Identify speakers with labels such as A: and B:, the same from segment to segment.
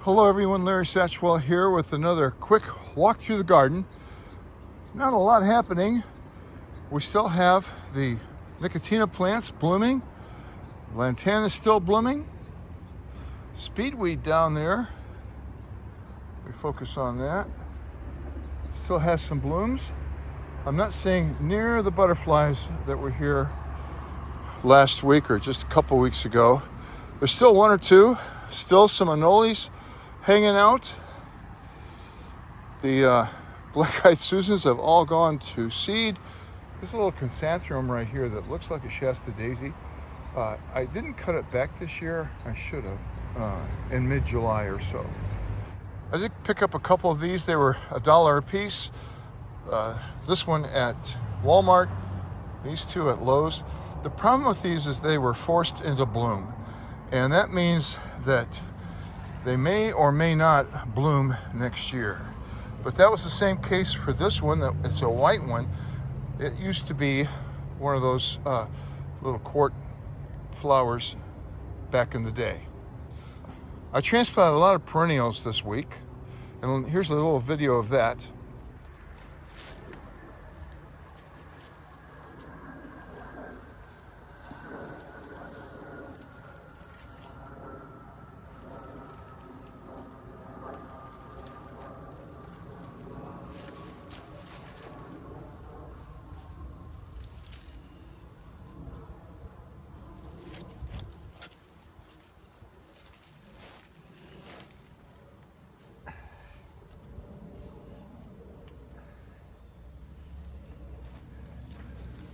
A: Hello everyone, Larry Satchwell here with another quick walk through the garden. Not a lot happening. We still have the Nicotina plants blooming. Lantana is still blooming. Speedweed down there, we focus on that. Still has some blooms. I'm not seeing near the butterflies that were here last week or just a couple weeks ago. There's still one or two, still some anoles hanging out. The black-eyed Susans have all gone to seed. There's a little chrysanthemum right here that looks like a Shasta daisy. I didn't cut it back this year. I should have in mid-July or so. I did pick up a couple of these. They were $1 a piece. This one at Walmart, these two at Lowe's. The problem with these is they were forced into bloom. And that means that they may or may not bloom next year. But that was the same case for this one. It's a white one. It used to be one of those little quart flowers back in the day. I transplanted a lot of perennials this week. And here's a little video of that.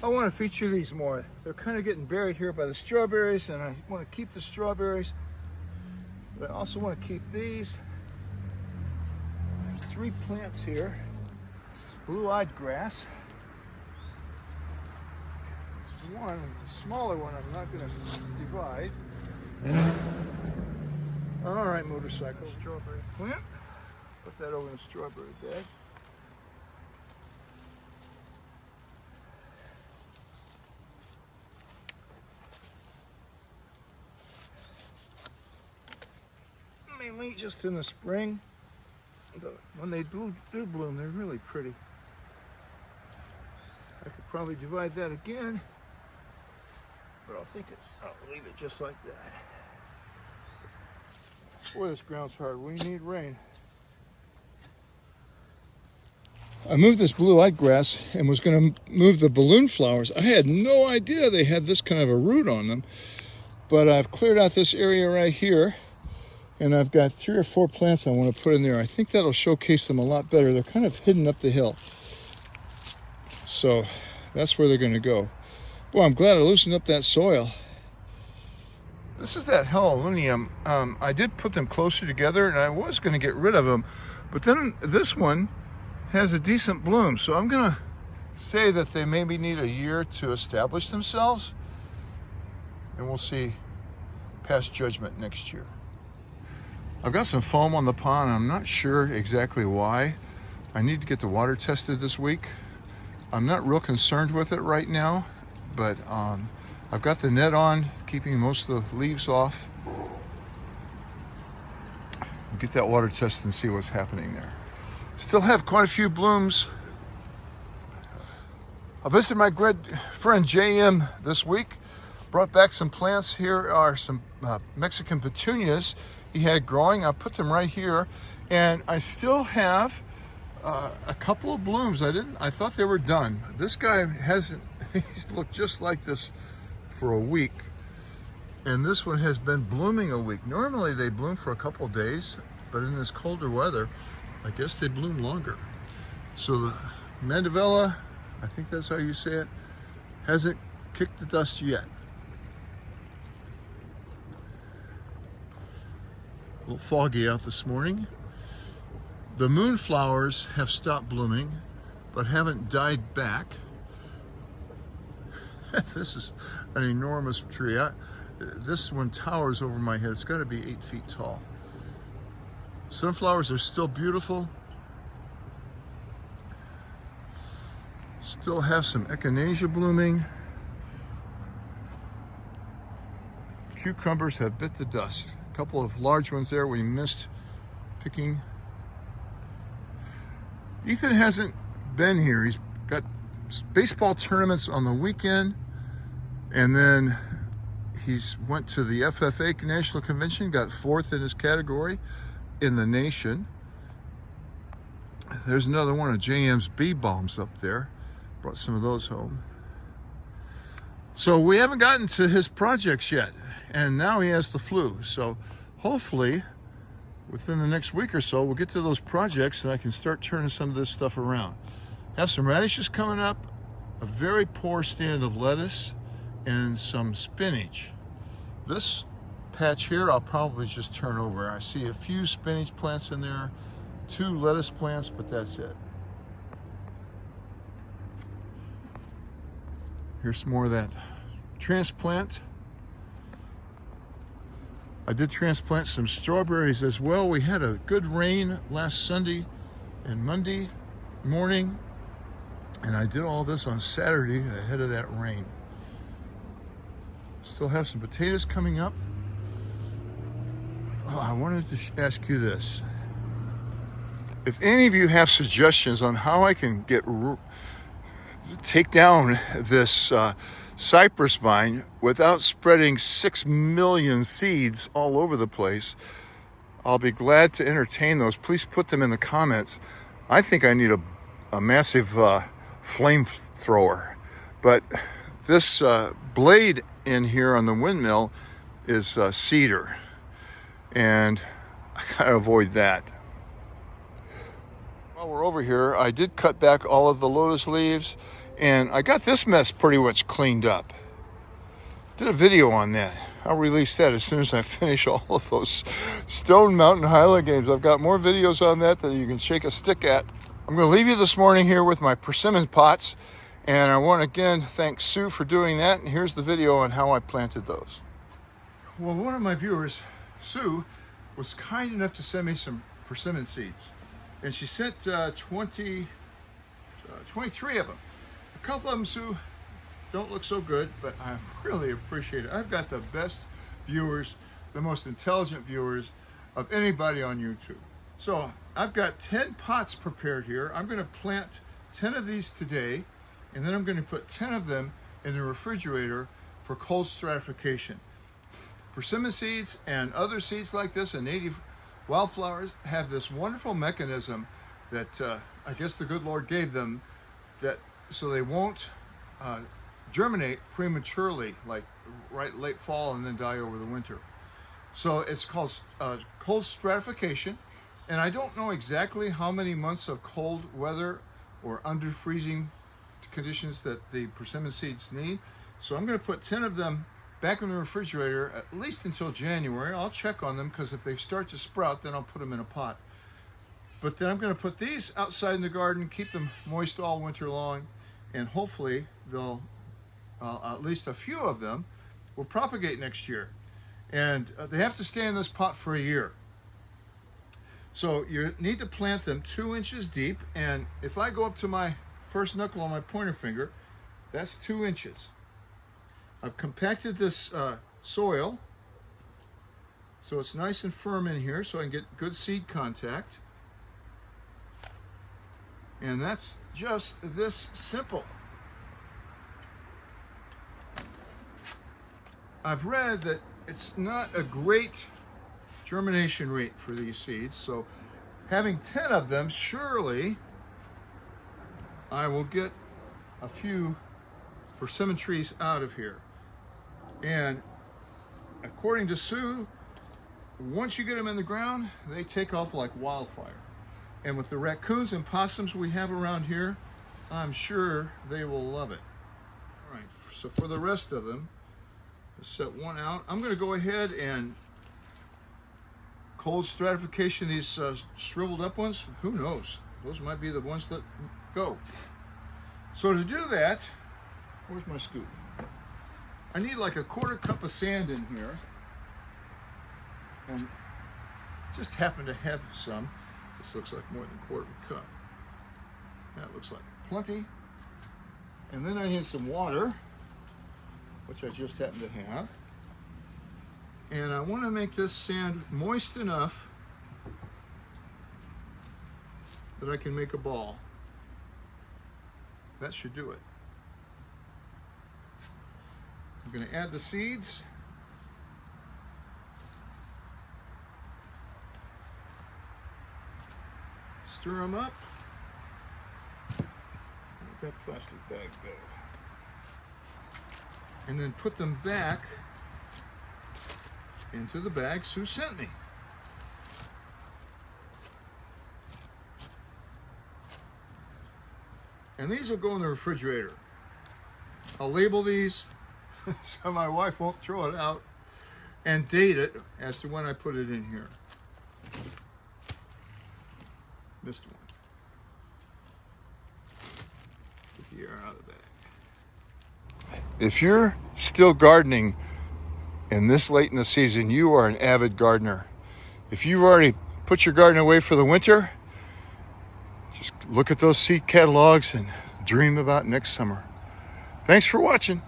A: I want to feature these more. They're kind of getting buried here by the strawberries, and I want to keep the strawberries, but I also want to keep these. There's 3 plants here. This is blue-eyed grass. There's one, a smaller one I'm not going to divide. All right, motorcycle. Strawberry plant. Put that over in the strawberry bed. Mainly just in the spring. When they do bloom, they're really pretty. I could probably divide that again, but I'll leave it just like that. Boy, this ground's hard. We need rain. I moved this blue-eyed grass and was going to move the balloon flowers. I had no idea they had this kind of a root on them, but I've cleared out this area right here. And I've got 3 or 4 plants I want to put in there. I think that'll showcase them a lot better. They're kind of hidden up the hill. So that's where they're going to go. Boy, I'm glad I loosened up that soil. This is that Helolinium. I did put them closer together, and I was going to get rid of them. But then this one has a decent bloom. So I'm going to say that they maybe need a year to establish themselves. And we'll see past judgment next year. I've got some foam on the pond. I'm not sure exactly why. I need to get the water tested this week. I'm not real concerned with it right now, but I've got the net on, keeping most of the leaves off. We'll get that water tested and see what's happening there. Still have quite a few blooms. I visited my good friend JM this week. Brought back some plants. Here are some Mexican petunias he had growing. I put them right here, and I still have a couple of blooms. I thought they were done. This guy hasn't. He's looked just like this for a week, and this one has been blooming a week. Normally they bloom for a couple of days, but in this colder weather, I guess they bloom longer. So the Mandevilla, I think that's how you say it, hasn't kicked the dust yet. A little foggy out this morning. The moonflowers have stopped blooming, but haven't died back. This is an enormous tree. This one towers over my head. It's got to be 8 feet tall. Sunflowers are still beautiful. Still have some echinacea blooming. Cucumbers have bit the dust. A couple of large ones there we missed picking. Ethan hasn't been here. He's got baseball tournaments on the weekend, and then he's went to the FFA National Convention, got 4th in his category in the nation. There's another one of JM's bee balms up there. Brought some of those home. So we haven't gotten to his projects yet, and now he has the flu. So hopefully within the next week or so, we'll get to those projects and I can start turning some of this stuff around. Have some radishes coming up, a very poor stand of lettuce, and some spinach. This patch here I'll probably just turn over. I see a few spinach plants in there, 2 lettuce plants, but that's it. Here's some more of that transplant. I did transplant some strawberries as well. We had a good rain last Sunday and Monday morning, and I did all this on Saturday ahead of that rain. Still have some potatoes coming up. Oh, I wanted to ask you this. If any of you have suggestions on how I can take down this cypress vine without spreading 6 million seeds all over the place, I'll be glad to entertain those. Please put them in the comments. I think I need a massive flamethrower, but this blade in here on the windmill is cedar, and I gotta avoid that. While we're over here, I did cut back all of the lotus leaves, and I got this mess pretty much cleaned up. Did a video on that. I'll release that as soon as I finish all of those Stone Mountain Highland games. I've got more videos on that you can shake a stick at. I'm going to leave you this morning here with my persimmon pots, and I want to again thank Sue for doing that, and here's the video on how I planted those. Well, one of my viewers, Sue, was kind enough to send me some persimmon seeds, and she sent 23 of them. A couple of them, Sue, don't look so good, but I really appreciate it. I've got the best viewers, the most intelligent viewers of anybody on YouTube. So I've got 10 pots prepared here. I'm going to plant 10 of these today, and then I'm going to put 10 of them in the refrigerator for cold stratification. Persimmon seeds and other seeds like this and native wildflowers have this wonderful mechanism that I guess the good Lord gave them, that so they won't germinate prematurely, like late fall and then die over the winter. So it's called cold stratification, and I don't know exactly how many months of cold weather or under freezing conditions that the persimmon seeds need. So I'm going to put 10 of them back in the refrigerator at least until January. I'll check on them, because if they start to sprout, then I'll put them in a pot. But then I'm going to put these outside in the garden, keep them moist all winter long, and hopefully they'll, at least a few of them, will propagate next year. And they have to stay in this pot for a year. So you need to plant them 2 inches deep, and if I go up to my first knuckle on my pointer finger, that's 2 inches. I've compacted this soil so it's nice and firm in here, so I can get good seed contact. And that's just this simple. I've read that it's not a great germination rate for these seeds, so having 10 of them, surely I will get a few persimmon trees out of here. And according to Sue, once you get them in the ground, they take off like wildfire. And with the raccoons and possums we have around here, I'm sure they will love it. All right, so for the rest of them, let's set one out. I'm going to go ahead and cold stratification these shriveled up ones. Who knows? Those might be the ones that go. So to do that, where's my scoop? I need like a 1/4 cup of sand in here, and just happen to have some. This looks like more than 1/4 cup. That looks like plenty. And then I need some water, which I just happen to have. And I want to make this sand moist enough that I can make a ball. That should do it. I'm going to add the seeds. Stir them up. Let that plastic bag go. And then put them back into the bag Sue sent me. And these will go in the refrigerator. I'll label these so my wife won't throw it out, and date it as to when I put it in here. Missed one. Get the air out of the bag. If you're still gardening and this late in the season, you are an avid gardener. If you've already put your garden away for the winter, just look at those seed catalogs and dream about next summer. Thanks for watching.